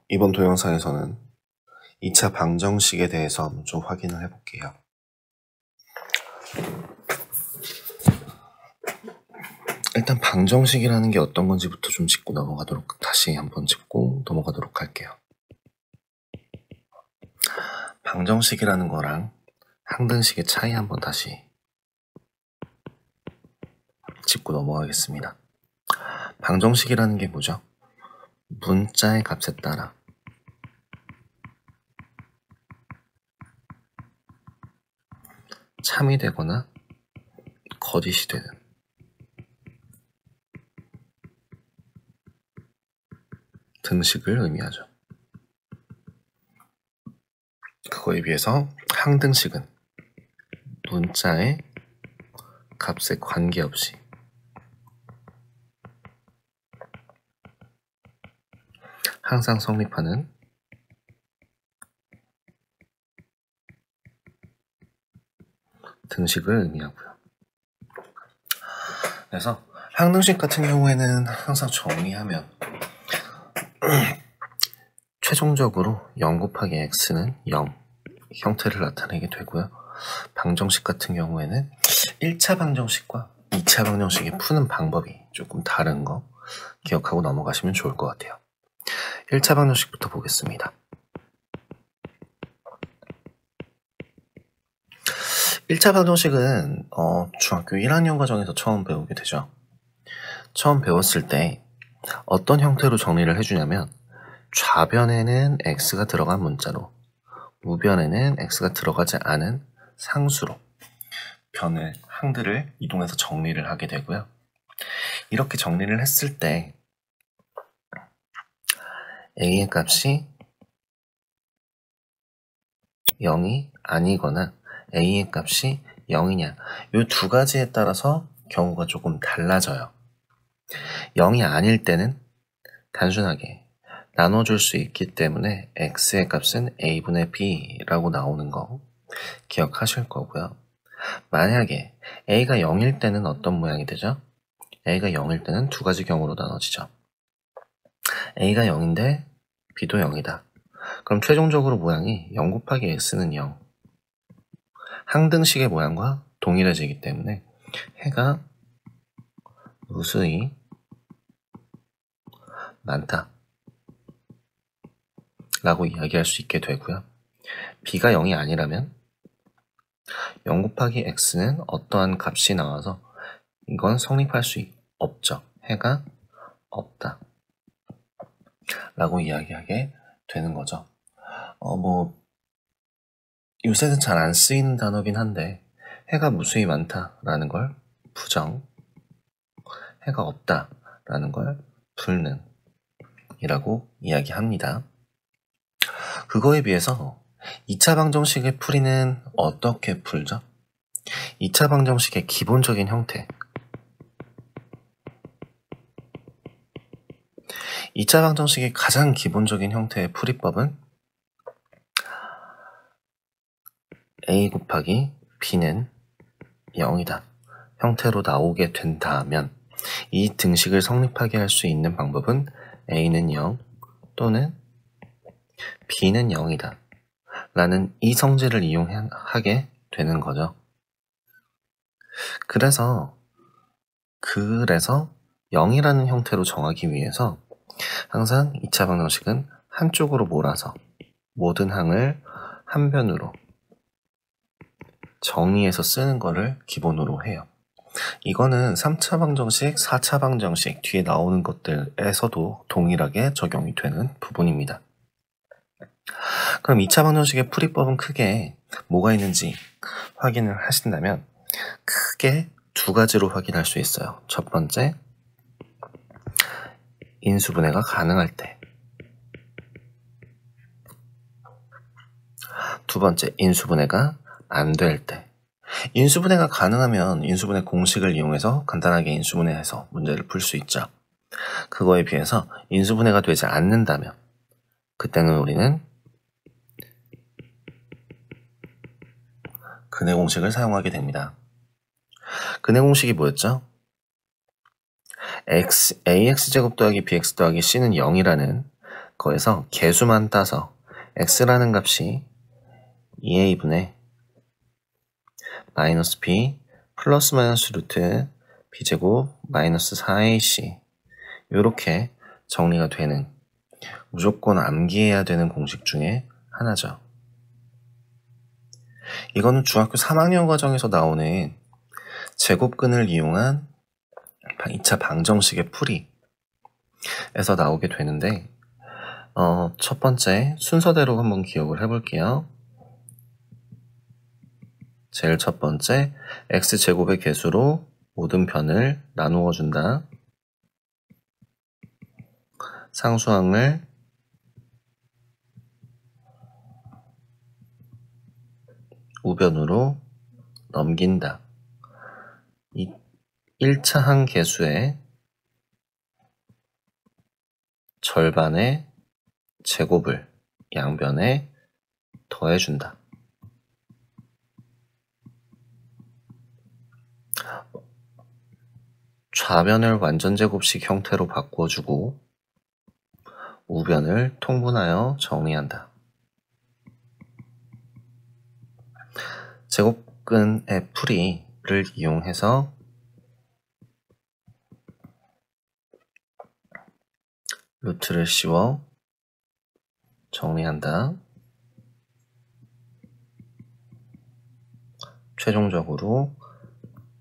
이번 동영상에서는 2차 방정식에 대해서 좀 확인을 해볼게요. 일단 방정식이라는 게 어떤 건지부터 좀 짚고 다시 한번 짚고 넘어가도록 할게요. 방정식이라는 거랑 항등식의 차이 한번 다시 짚고 넘어가겠습니다. 방정식이라는 게 뭐죠? 문자의 값에 따라 참이 되거나 거짓이 되는 등식을 의미하죠. 그거에 비해서 항등식은 문자의 값에 관계없이 항상 성립하는 등식을 의미하고요. 그래서 항등식 같은 경우에는 항상 정리하면 최종적으로 0 곱하기 x는 0 형태를 나타내게 되고요. 방정식 같은 경우에는 1차 방정식과 2차 방정식의 푸는 방법이 조금 다른 거 기억하고 넘어가시면 좋을 것 같아요. 1차 방정식부터 보겠습니다. 1차 방정식은 중학교 1학년 과정에서 처음 배우게 되죠. 처음 배웠을 때 어떤 형태로 정리를 해주냐면 좌변에는 x가 들어간 문자로 우변에는 x가 들어가지 않은 상수로 항들을 이동해서 정리를 하게 되고요. 이렇게 정리를 했을 때 a의 값이 0이 아니거나 a의 값이 0이냐 이 두 가지에 따라서 경우가 조금 달라져요. 0이 아닐 때는 단순하게 나눠줄 수 있기 때문에 x의 값은 a분의 b라고 나오는 거 기억하실 거고요. 만약에 a가 0일 때는 어떤 모양이 되죠? a가 0일 때는 두 가지 경우로 나눠지죠. a가 0인데 b도 0이다. 그럼 최종적으로 모양이 0 곱하기 x는 0. 항등식의 모양과 동일해지기 때문에 해가 무수히 많다 라고 이야기할 수 있게 되고요. b가 0이 아니라면 0 곱하기 x는 어떠한 값이 나와서 이건 성립할 수 없죠. 해가 없다 라고 이야기하게 되는 거죠. 요새는 잘 안 쓰이는 단어긴 한데 해가 무수히 많다라는 걸 부정, 해가 없다라는 걸 불능이라고 이야기합니다. 그거에 비해서 2차 방정식의 풀이는 어떻게 풀죠? 2차 방정식의 기본적인 형태 2차 방정식의 가장 기본적인 형태의 풀이법은 a 곱하기 b는 0이다 형태로 나오게 된다면 이 등식을 성립하게 할 수 있는 방법은 a는 0 또는 b는 0이다 라는 이 성질을 이용하게 되는 거죠. 그래서 0이라는 형태로 정하기 위해서 항상 2차 방정식은 한쪽으로 몰아서 모든 항을 한 변으로 정리해서 쓰는 거를 기본으로 해요. 이거는 3차 방정식, 4차 방정식 뒤에 나오는 것들에서도 동일하게 적용이 되는 부분입니다. 그럼 2차 방정식의 풀이법은 크게 뭐가 있는지 확인을 하신다면 크게 두 가지로 확인할 수 있어요. 첫 번째, 인수분해가 가능할 때. 두 번째, 인수분해가 안 될 때. 인수분해가 가능하면 인수분해 공식을 이용해서 간단하게 인수분해해서 문제를 풀 수 있죠. 그거에 비해서 인수분해가 되지 않는다면 그때는 우리는 근해 공식을 사용하게 됩니다. 근해 공식이 뭐였죠? ax 제곱 더하기 bx 더하기 c는 0이라는 거기서 개수만 따서 x라는 값이 2a분의 마이너스 b 플러스 마이너스 루트 b제곱 마이너스 4ac 이렇게 정리가 되는 무조건 암기해야 되는 공식 중에 하나죠. 이거는 중학교 3학년 과정에서 나오는 제곱근을 이용한 2차 방정식의 풀이에서 나오게 되는데 첫 번째 순서대로 한번 기억을 해볼게요. 제일 첫 번째 x제곱의 개수로 모든 편을 나누어 준다. 상수항을 우변으로 넘긴다. 이 1차 항계수의 절반의 제곱을 양변에 더해준다. 좌변을 완전제곱식 형태로 바꿔주고 우변을 통분하여 정리한다. 제곱근의 풀이를 이용해서 루트를 씌워 정리한다. 최종적으로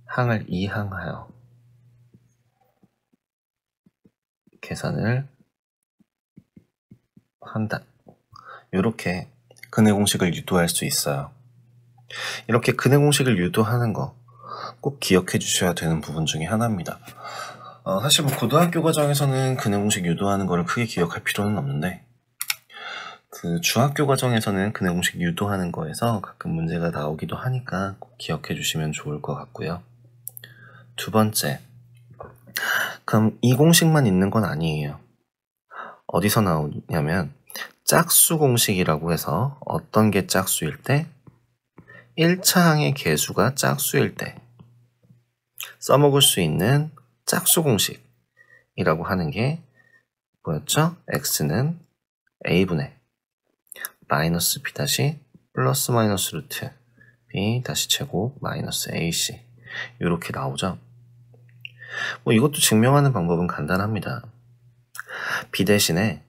항을 이항하여 계산을 한다. 이렇게 근의 공식을 유도할 수 있어요. 이렇게 근의 공식을 유도하는 거 꼭 기억해 주셔야 되는 부분 중에 하나입니다. 사실 뭐 고등학교 과정에서는 근의 공식 유도하는 거를 크게 기억할 필요는 없는데 그 중학교 과정에서는 근의 공식 유도하는 거에서 가끔 문제가 나오기도 하니까 꼭 기억해 주시면 좋을 것 같고요. 두 번째, 그럼 이 공식만 있는 건 아니에요. 어디서 나오냐면 짝수 공식이라고 해서 어떤 게 짝수일 때 1차 항의 개수가 짝수일 때 써먹을 수 있는 짝수 공식이라고 하는 게 뭐였죠? x는 a분의 마이너스 b 다시 플러스 마이너스 루트 b 다시 제곱 마이너스 ac 이렇게 나오죠. 뭐 이것도 증명하는 방법은 간단합니다. b 대신에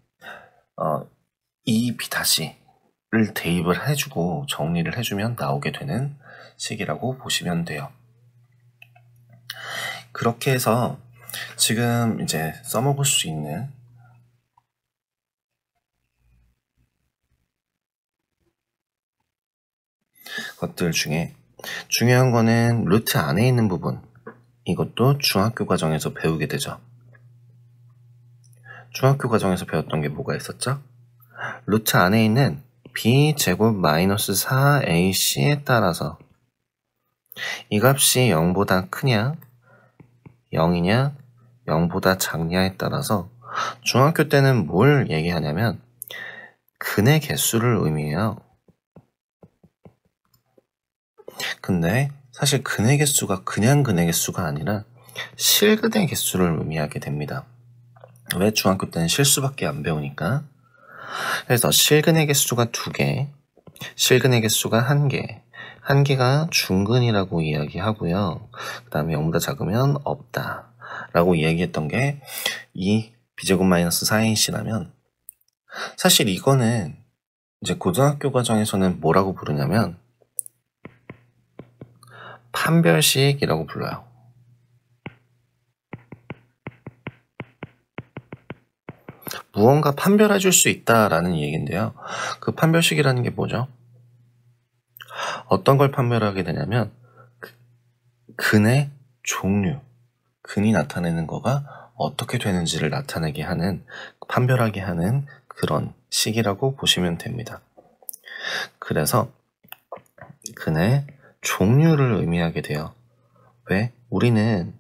이 b 다시를 대입을 해주고 정리를 해주면 나오게 되는 식이라고 보시면 돼요. 그렇게 해서 지금 이제 써먹을 수 있는 것들 중에 중요한 거는 루트 안에 있는 부분, 이것도 중학교 과정에서 배우게 되죠. 중학교 과정에서 배웠던 게 뭐가 있었죠? 루트 안에 있는 b제곱 마이너스 4ac에 따라서 이 값이 0보다 크냐 0이냐 0보다 작냐에 따라서 중학교 때는 뭘 얘기하냐면 근의 개수를 의미해요. 근데 사실 근의 개수가 그냥 근의 개수가 아니라 실근의 개수를 의미하게 됩니다. 왜? 중학교 때는 실수밖에 안 배우니까. 그래서 실근의 개수가 2개, 실근의 개수가 1개, 1개가 중근이라고 이야기하고요. 그 다음에 0보다 작으면 없다 라고 이야기했던 게 이 b제곱 마이너스 4ac라면 사실 이거는 이제 고등학교 과정에서는 뭐라고 부르냐면 판별식이라고 불러요. 무언가 판별해 줄 수 있다라는 얘기인데요. 그 판별식이라는 게 뭐죠? 어떤 걸 판별하게 되냐면 근의 종류, 근이 나타내는 거가 어떻게 되는지를 나타내게 하는, 판별하게 하는 그런 식이라고 보시면 됩니다. 그래서 근의 종류를 의미하게 돼요. 왜? 우리는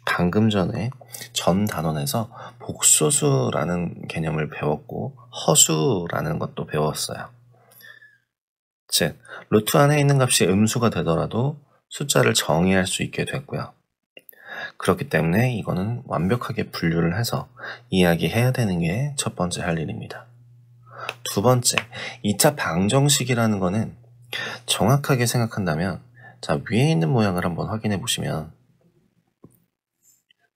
방금 전에 전 단원에서 복소수라는 개념을 배웠고 허수라는 것도 배웠어요. 즉, 루트 안에 있는 값이 음수가 되더라도 숫자를 정의할 수 있게 됐고요. 그렇기 때문에 이거는 완벽하게 분류를 해서 이야기해야 되는 게 첫 번째 할 일입니다. 두 번째, 2차 방정식이라는 거는 정확하게 생각한다면, 자, 위에 있는 모양을 한번 확인해 보시면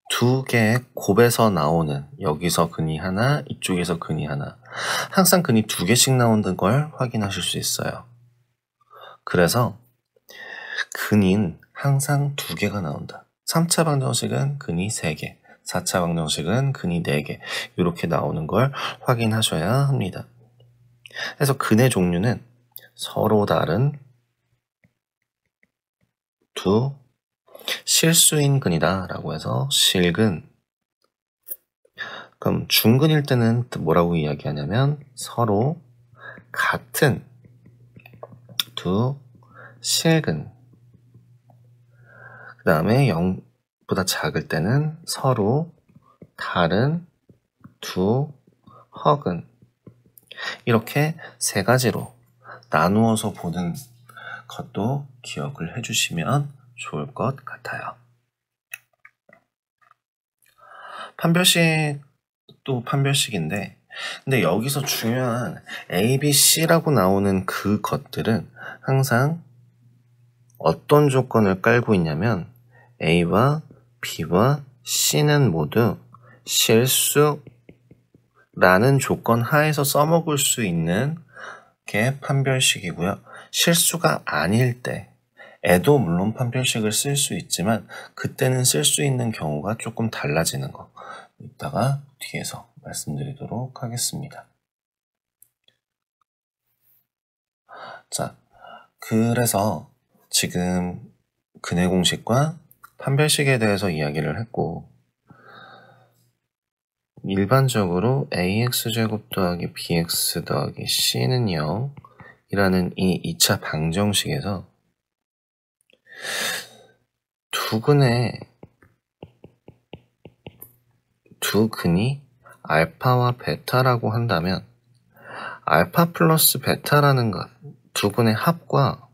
두 개의 곱에서 나오는, 여기서 근이 하나, 이쪽에서 근이 하나, 항상 근이 두 개씩 나오는 걸 확인하실 수 있어요. 그래서 근인 항상 두 개가 나온다. 3차 방정식은 근이 3개, 4차 방정식은 근이 4개, 이렇게 나오는 걸 확인하셔야 합니다. 그래서 근의 종류는 서로 다른 두 실수인 근이다 라고 해서 실근. 그럼 중근일 때는 뭐라고 이야기하냐면 서로 같은 두 실근. 그 다음에 0보다 작을 때는 서로 다른 두 허근. 이렇게 세 가지로 나누어서 보는 것도 기억을 해주시면 좋을 것 같아요. 판별식도 판별식인데, 근데 여기서 중요한 A, B, C라고 나오는 그 것들은 항상 어떤 조건을 깔고 있냐면 A와 B와 C는 모두 실수라는 조건 하에서 써먹을 수 있는 게 판별식이고요. 실수가 아닐 때에도 물론 판별식을 쓸 수 있지만 그때는 쓸 수 있는 경우가 조금 달라지는 거 이따가 뒤에서 말씀드리도록 하겠습니다. 자, 그래서 지금 근의 공식과 판별식에 대해서 이야기를 했고, 일반적으로 ax제곱 더하기 bx 더하기 c는 0 이라는 이 2차 방정식에서 두 근이 알파와 베타라고 한다면 알파 플러스 베타라는 것, 두 근의 합과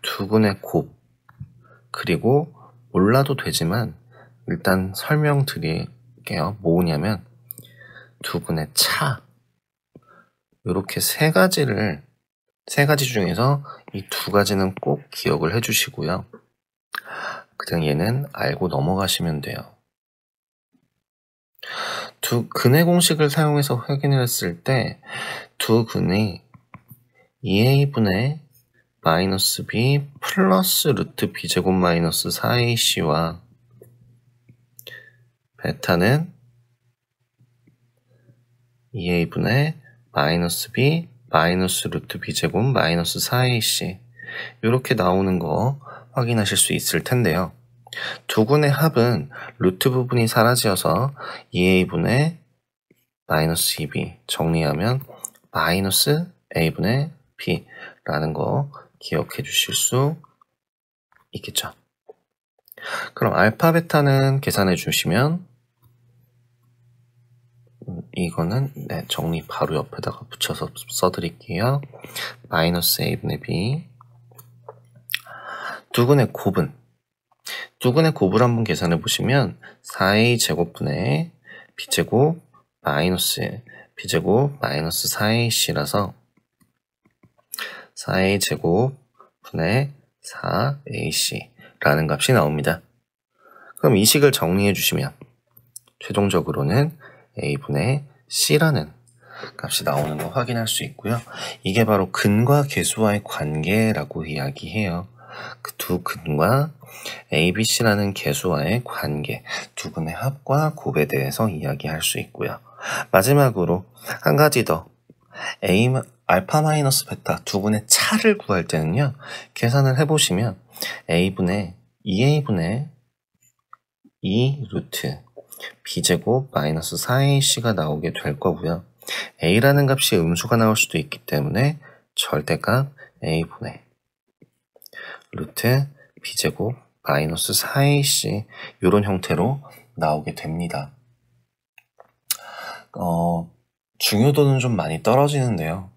두 근의 곱, 그리고 몰라도 되지만 일단 설명드릴게요. 뭐냐면 두 근의 차, 이렇게 세 가지 중에서 이 두 가지는 꼭 기억을 해주시고요. 그냥 얘는 알고 넘어가시면 돼요. 두 근의 공식을 사용해서 확인을 했을 때 두 근이 2a분의 마이너스 b 플러스 루트 b제곱 마이너스 4ac와 베타는 2a분의 마이너스 b 마이너스 루트 b제곱 마이너스 4ac 이렇게 나오는 거 확인하실 수 있을 텐데요. 두 근의 합은 루트 부분이 사라져서 2a분의 마이너스 2b 정리하면 마이너스 a분의 b라는 거 기억해 주실 수 있겠죠. 그럼 알파 베타는 계산해 주시면 이거는 정리 바로 옆에다가 붙여서 써드릴게요. 마이너스 a분의 b. 두 근의 곱을 한번 계산해 보시면 4a 제곱분의 b제곱 마이너스 b제곱 마이너스 4ac라서 4a 제곱분의 4ac라는 값이 나옵니다. 그럼 이 식을 정리해 주시면 최종적으로는 a분의 c라는 값이 나오는 거 확인할 수 있고요. 이게 바로 근과 계수와의 관계라고 이야기해요. 그 두 근과 ABC라는 계수와의 관계, 두 근의 합과 곱에 대해서 이야기할 수 있고요. 마지막으로 한 가지 더, 알파 마이너스 베타 두 근의 차를 구할 때는요, 계산을 해보시면 a분의 2a분의 2 루트 b제곱 마이너스 4ac가 나오게 될 거고요. a라는 값이 음수가 나올 수도 있기 때문에 절대값 a분의 루트 b제곱 마이너스 4ac 이런 형태로 나오게 됩니다. 중요도는 좀 많이 떨어지는데요.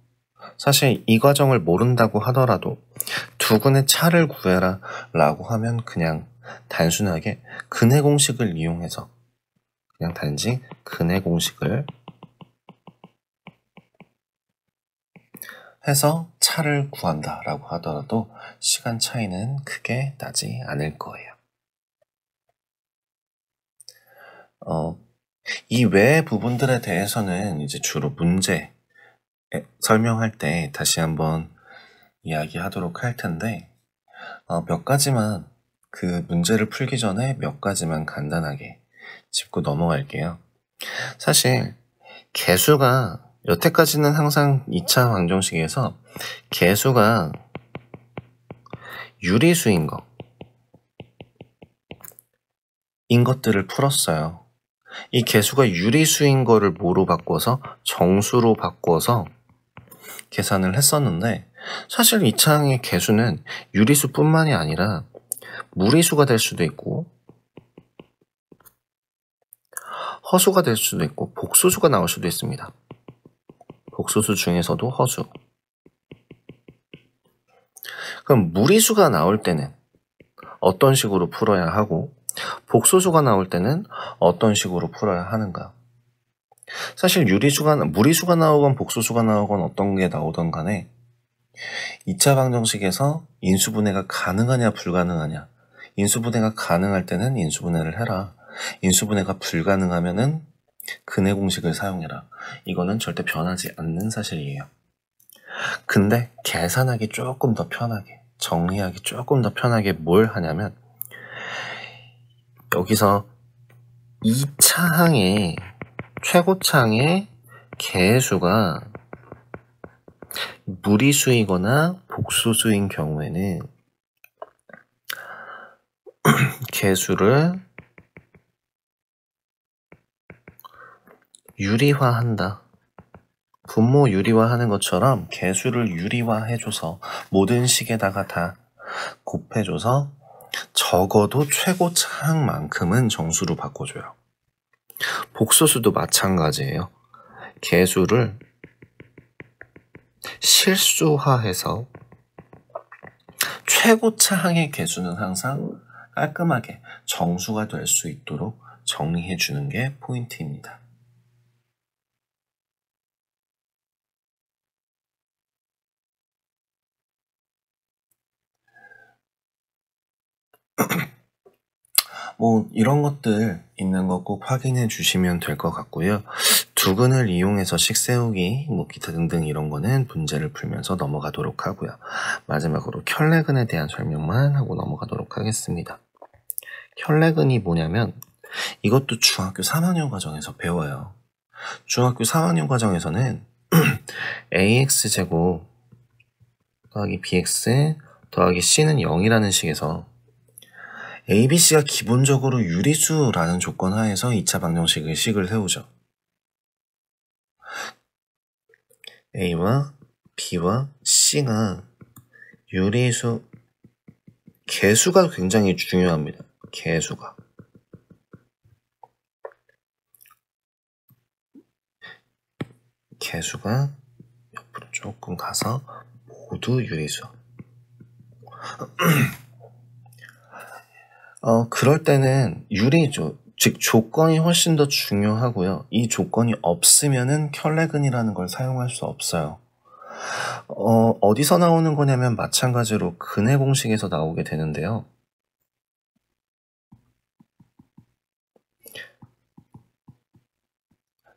사실 이 과정을 모른다고 하더라도 두 근의 차를 구해라 라고 하면 그냥 단순하게 근해 공식을 이용해서 그냥 단지 근해 공식을 해서 차를 구한다 라고 하더라도 시간 차이는 크게 나지 않을 거예요. 이 외의 부분들에 대해서는 이제 주로 문제 설명할 때 다시 한번 이야기하도록 할 텐데 몇 가지만 그 문제를 풀기 전에 몇 가지만 간단하게 짚고 넘어갈게요. 사실 개수가 여태까지는 항상 2차 방정식에서 개수가 유리수인 것들을 풀었어요. 이 개수가 유리수인 거를 뭐로 바꿔서 정수로 바꿔서 계산을 했었는데 사실 2차항의 개수는 유리수뿐만이 아니라 무리수가 될 수도 있고 허수가 될 수도 있고 복소수가 나올 수도 있습니다. 복소수 중에서도 허수. 그럼 무리수가 나올 때는 어떤 식으로 풀어야 하고 복소수가 나올 때는 어떤 식으로 풀어야 하는가? 사실 무리수가 나오건 복소수가 나오건 어떤 게 나오던 간에 2차 방정식에서 인수분해가 가능하냐 불가능하냐, 인수분해가 가능할 때는 인수분해를 해라, 인수분해가 불가능하면은 근해 공식을 사용해라. 이거는 절대 변하지 않는 사실이에요. 근데 계산하기 조금 더 편하게, 정리하기 조금 더 편하게 뭘 하냐면 여기서 2차항의 최고차항의 개수가 무리수이거나 복소수인 경우에는 개수를 유리화한다. 분모 유리화하는 것처럼 개수를 유리화해줘서 모든 식에다가 다 곱해줘서 적어도 최고차항만큼은 정수로 바꿔줘요. 복소수도 마찬가지예요. 개수를 실수화해서 최고차항의 개수는 항상 깔끔하게 정수가 될 수 있도록 정리해주는 게 포인트입니다. 뭐 이런 것들 있는 거 꼭 확인해 주시면 될 것 같고요. 두근을 이용해서 식 세우기, 뭐 기타 등등 이런 거는 문제를 풀면서 넘어가도록 하고요. 마지막으로 켤레근에 대한 설명만 하고 넘어가도록 하겠습니다. 켤레근이 뭐냐면 이것도 중학교 3학년 과정에서 배워요. 중학교 3학년 과정에서는 ax제곱 더하기 bx 더하기 c는 0이라는 식에서 ABC가 기본적으로 유리수라는 조건 하에서 2차 방정식의 식을 세우죠. A와 B와 C가 유리수, 개수가 굉장히 중요합니다. 개수가 옆으로 조금 가서 모두 유리수. 그럴 때는 유리죠. 즉 조건이 훨씬 더 중요하고요. 이 조건이 없으면은 켤레근이라는 걸 사용할 수 없어요. 어디서 나오는 거냐면 마찬가지로 근해 공식에서 나오게 되는데요.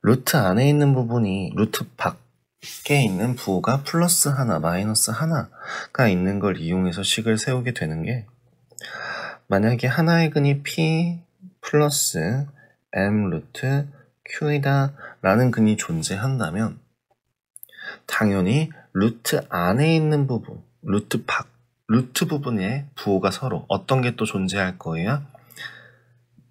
루트 안에 있는 부분이 루트 밖에 있는 부호가 플러스 하나, 마이너스 하나가 있는 걸 이용해서 식을 세우게 되는 게, 만약에 하나의 근이 P 플러스 M 루트 Q이다 라는 근이 존재한다면 당연히 루트 안에 있는 부분, 루트 부분의 부호가 서로 어떤 게 또 존재할 거예요?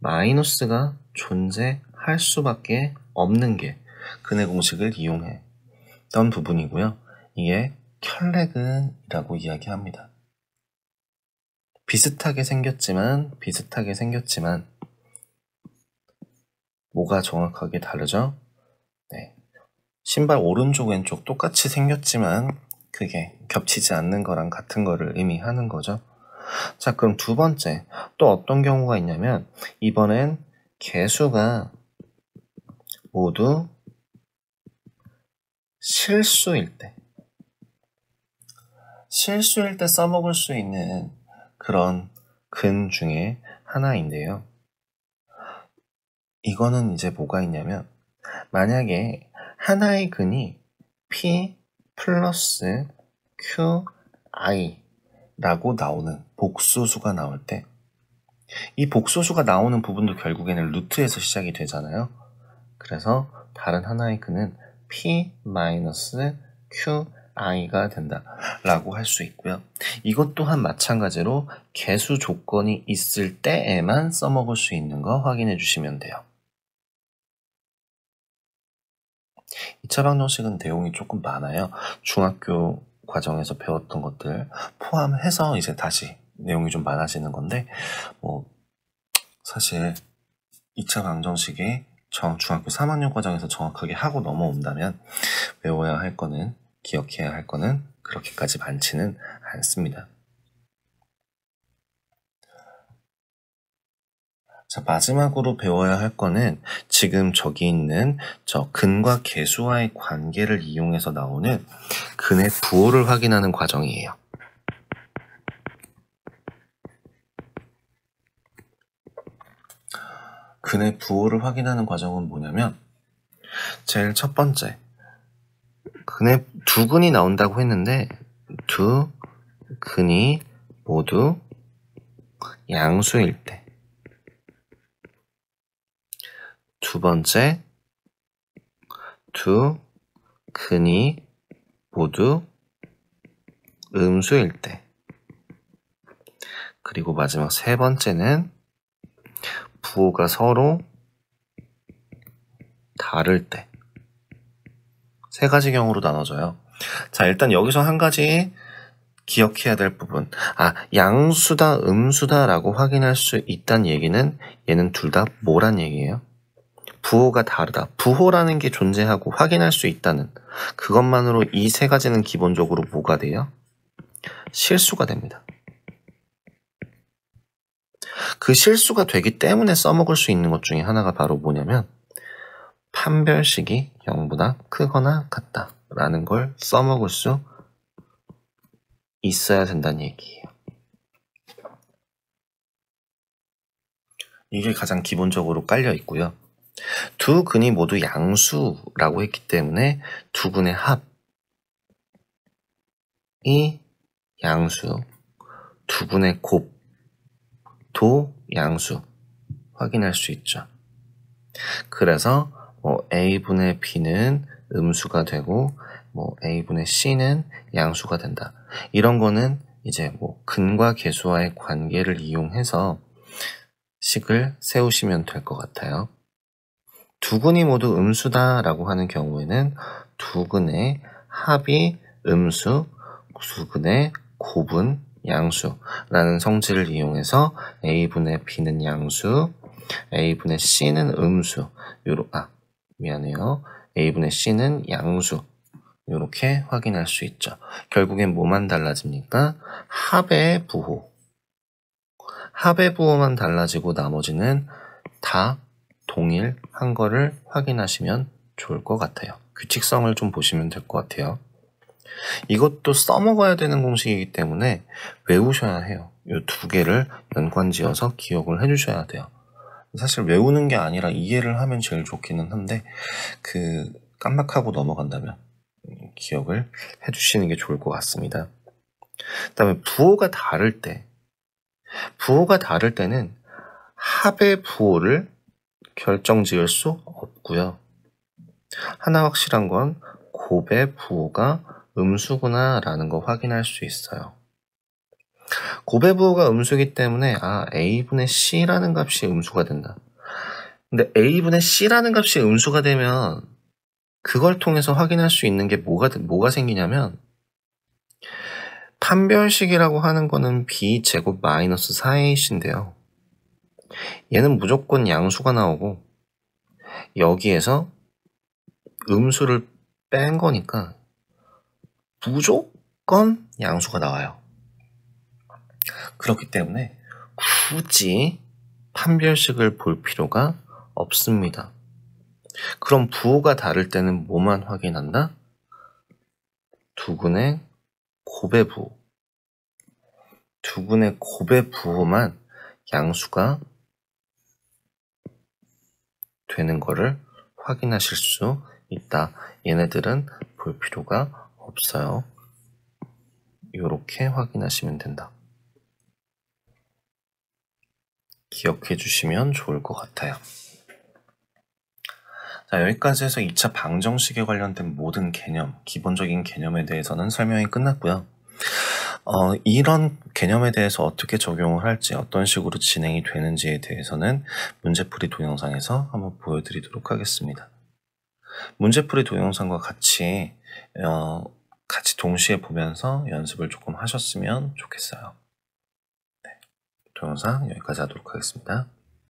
마이너스가 존재할 수밖에 없는 게 근해 공식을 이용했던 부분이고요. 이게 켤레근이라고 이야기합니다. 비슷하게 생겼지만 뭐가 정확하게 다르죠? 네. 신발 오른쪽 왼쪽 똑같이 생겼지만 그게 겹치지 않는 거랑 같은 거를 의미하는 거죠. 자, 그럼 두 번째 또 어떤 경우가 있냐면 이번엔 개수가 모두 실수일 때 써먹을 수 있는 그런 근 중에 하나인데요. 이거는 이제 뭐가 있냐면 만약에 하나의 근이 P 플러스 QI 라고 나오는 복소수가 나올 때 이 복소수가 나오는 부분도 결국에는 루트에서 시작이 되잖아요. 그래서 다른 하나의 근은 P 마이너스 QI가 된다 라고 할 수 있고요. 이것 또한 마찬가지로 개수 조건이 있을 때에만 써먹을 수 있는 거 확인해 주시면 돼요. 2차 방정식은 내용이 조금 많아요. 중학교 과정에서 배웠던 것들 포함해서 이제 다시 내용이 좀 많아지는 건데 사실 2차 방정식이 중학교 3학년 과정에서 정확하게 하고 넘어온다면 외워야 할 거는 기억해야 할 거는 그렇게까지 많지는 않습니다. 자, 마지막으로 배워야 할 거는 지금 저기 있는 저 근과 개수와의 관계를 이용해서 나오는 근의 부호를 확인하는 과정이에요. 근의 부호를 확인하는 과정은 뭐냐면 제일 첫 번째 근의 두 근이 나온다고 했는데 두 근이 모두 양수일 때 두 번째 두 근이 모두 음수일 때 그리고 마지막 세 번째는 부호가 서로 다를 때 세 가지 경우로 나눠져요. 자, 일단 여기서 한 가지 기억해야 될 부분. 양수다, 음수다 라고 확인할 수 있다는 얘기는 얘는 둘 다 뭐란 얘기예요? 부호가 다르다. 부호라는 게 존재하고 확인할 수 있다는 그것만으로 이 세 가지는 기본적으로 뭐가 돼요? 실수가 됩니다. 그 실수가 되기 때문에 써먹을 수 있는 것 중에 하나가 바로 뭐냐면 판별식이 0보다 크거나 같다 라는 걸 써먹을 수 있어야 된다는 얘기예요. 이게 가장 기본적으로 깔려 있고요. 두 근이 모두 양수라고 했기 때문에 두 근의 합이 양수, 두 근의 곱도 양수 확인할 수 있죠. 그래서 A분의 B는 음수가 되고 A분의 C는 양수가 된다. 이런 거는 이제 근과 개수와의 관계를 이용해서 식을 세우시면 될 것 같아요. 두 근이 모두 음수다 라고 하는 경우에는 두 근의 합이 음수, 두 근의 곱은 양수라는 성질을 이용해서 A분의 B는 양수, A분의 C는 음수, A분의 C는 양수 이렇게 확인할 수 있죠. 결국엔 뭐만 달라집니까? 합의 부호만 달라지고 나머지는 다 동일한 거를 확인하시면 좋을 것 같아요. 규칙성을 좀 보시면 될 것 같아요. 이것도 써먹어야 되는 공식이기 때문에 외우셔야 해요. 이 두 개를 연관지어서 기억을 해주셔야 돼요. 사실 외우는 게 아니라 이해를 하면 제일 좋기는 한데 깜빡하고 넘어간다면 기억을 해주시는 게 좋을 것 같습니다. 그 다음에 부호가 다를 때는 합의 부호를 결정지을 수 없고요. 하나 확실한 건 곱의 부호가 음수구나 라는 거 확인할 수 있어요. 곱의 부호가 음수이기 때문에 A분의 C라는 값이 음수가 된다. 근데 A분의 C라는 값이 음수가 되면 그걸 통해서 확인할 수 있는 게 뭐가 생기냐면 판별식이라고 하는 거는 B제곱 마이너스 4A인데요. 얘는 무조건 양수가 나오고 여기에서 음수를 뺀 거니까 무조건 양수가 나와요. 그렇기 때문에 굳이 판별식을 볼 필요가 없습니다. 그럼 부호가 다를 때는 뭐만 확인한다? 두근의 곱의 부호. 두근의 곱의 부호만 양수가 되는 거를 확인하실 수 있다. 얘네들은 볼 필요가 없어요. 이렇게 확인하시면 된다. 기억해 주시면 좋을 것 같아요. 자, 여기까지 해서 2차 방정식에 관련된 모든 개념, 기본적인 개념에 대해서는 설명이 끝났고요. 이런 개념에 대해서 어떻게 적용을 할지, 어떤 식으로 진행이 되는지에 대해서는 문제풀이 동영상에서 한번 보여드리도록 하겠습니다. 문제풀이 동영상과 같이 동시에 보면서 연습을 조금 하셨으면 좋겠어요. 네, 동영상 여기까지 하도록 하겠습니다.